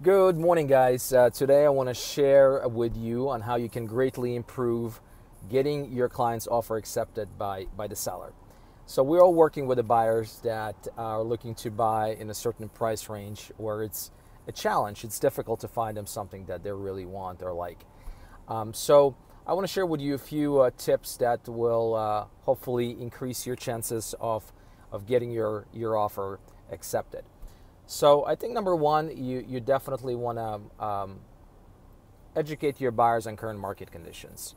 Good morning, guys. Today I want to share with you on how you can greatly improve getting your client's offer accepted by the seller. So we're all working with the buyers that are looking to buy in a certain price range where it's a challenge. It's difficult to find them something that they really want or like. So I want to share with you a few tips that will hopefully increase your chances of getting your offer accepted. So I think number one, you definitely want to educate your buyers on current market conditions.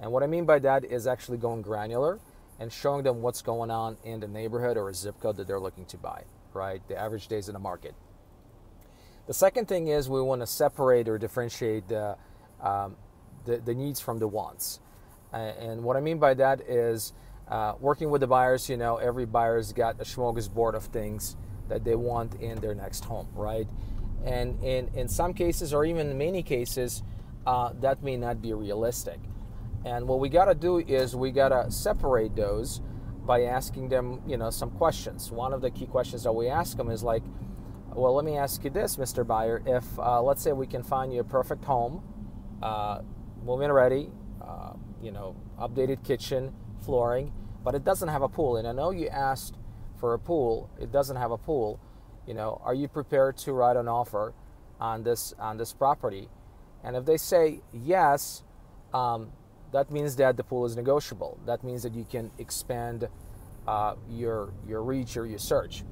And what I mean by that is actually going granular and showing them what's going on in the neighborhood or a zip code that they're looking to buy, right? The average days in the market. The second thing is we want to separate or differentiate the needs from the wants. And what I mean by that is working with the buyers, every buyer's got a smorgasbord of things that they want in their next home, right? And in some cases, or even in many cases, that may not be realistic. And what we got to do is we got to separate those by asking them, some questions. One of the key questions that we ask them is like, well, let me ask you this, Mr. Buyer. If, let's say we can find you a perfect home, move-in ready, updated kitchen, flooring, but it doesn't have a pool. And I know you asked for a pool, it doesn't have a pool, are you prepared to write an offer on this property? And if they say yes, that means that the pool is negotiable. That means that you can expand your reach or your search.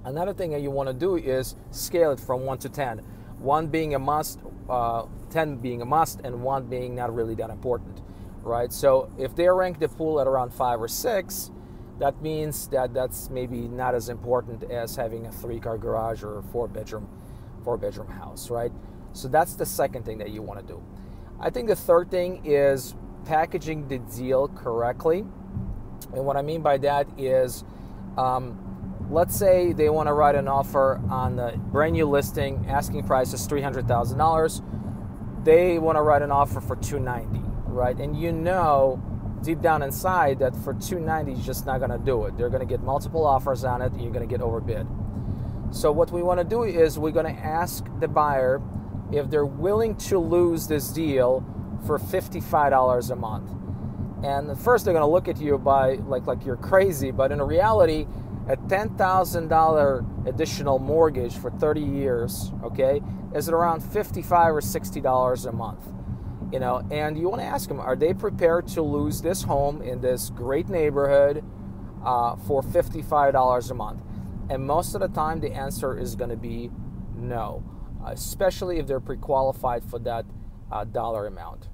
Another thing that you want to do is scale it from 1 to 10. 1 being a must, 10 being a must, and 1 being not really that important, right? So if they rank the pool at around 5 or 6, that means that that's maybe not as important as having a 3-car garage or a 4-bedroom house, right? So that's the second thing that you want to do. I think the third thing is packaging the deal correctly. And what I mean by that is, let's say they want to write an offer on the brand new listing, asking price is $300,000. They want to write an offer for $290,000, right? And deep down inside that for $290,000 is just not going to do it. They're going to get multiple offers on it and you're going to get overbid. So what we want to do is we're going to ask the buyer if they're willing to lose this deal for $55 a month. And at first they're going to look at you by like you're crazy, but in reality, a $10,000 additional mortgage for 30 years, okay, is around $55 or $60 a month. And you want to ask them, are they prepared to lose this home in this great neighborhood for $55 a month? And most of the time, the answer is going to be no, especially if they're pre-qualified for that dollar amount.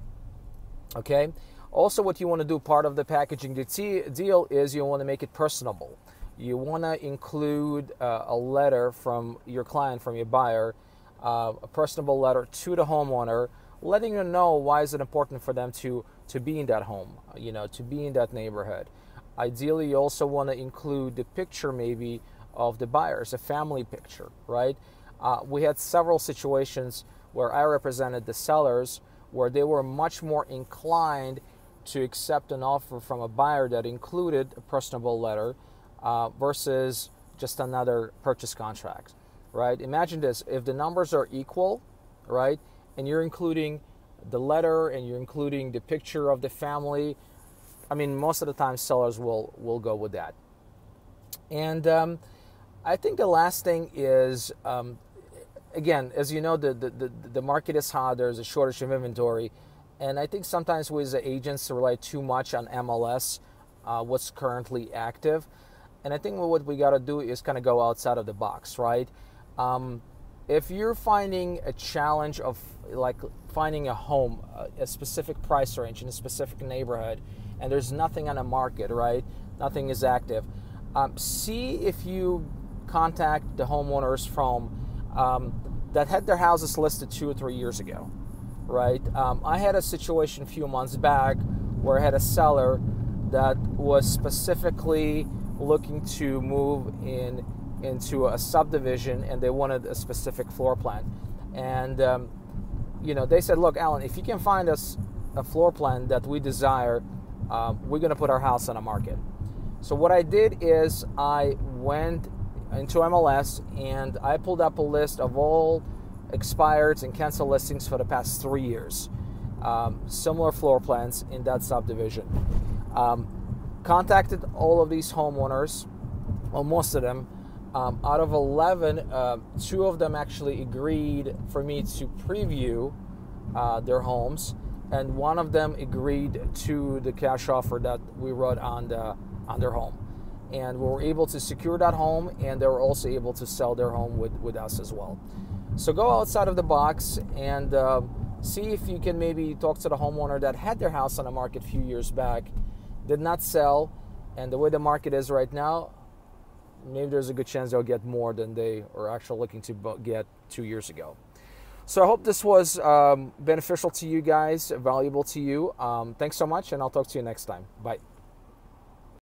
Okay. Also, what you want to do, part of the packaging deal, is you want to make it personable. You want to include a letter from your client, from your buyer, a personable letter to the homeowner, letting them know why is it important for them to be in that home, to be in that neighborhood. Ideally, you also want to include the picture maybe of the buyers, a family picture, right? We had several situations where I represented the sellers where they were much more inclined to accept an offer from a buyer that included a personable letter versus just another purchase contract, right? Imagine this, if the numbers are equal, right, and you're including the letter and you're including the picture of the family, I mean, most of the time sellers will go with that. And I think the last thing is, again, as you know, the market is hot, there's a shortage of inventory, and I think sometimes we as agents rely too much on MLS, what's currently active. And I think what we got to do is kind of go outside of the box, right? If you're finding a challenge of like finding a home, a specific price range in a specific neighborhood, and there's nothing on the market, right? Nothing is active. See if you contact the homeowners from that had their houses listed 2 or 3 years ago, right? I had a situation a few months back where I had a seller that was specifically looking to move into a subdivision, and they wanted a specific floor plan. And they said, look, Alan, if you can find us a floor plan that we desire, we're going to put our house on the market. So what I did is I went into MLS and I pulled up a list of all expired and canceled listings for the past 3 years. Similar floor plans in that subdivision. Contacted all of these homeowners, well, most of them. Out of 11, 2 of them actually agreed for me to preview their homes, and 1 of them agreed to the cash offer that we wrote on their home. And we were able to secure that home, and they were also able to sell their home with us as well. So go outside of the box and see if you can maybe talk to the homeowner that had their house on the market a few years back, did not sell, and the way the market is right now, maybe there's a good chance they'll get more than they are actually looking to get 2 years ago. So I hope this was beneficial to you guys, valuable to you. Thanks so much, and I'll talk to you next time. Bye.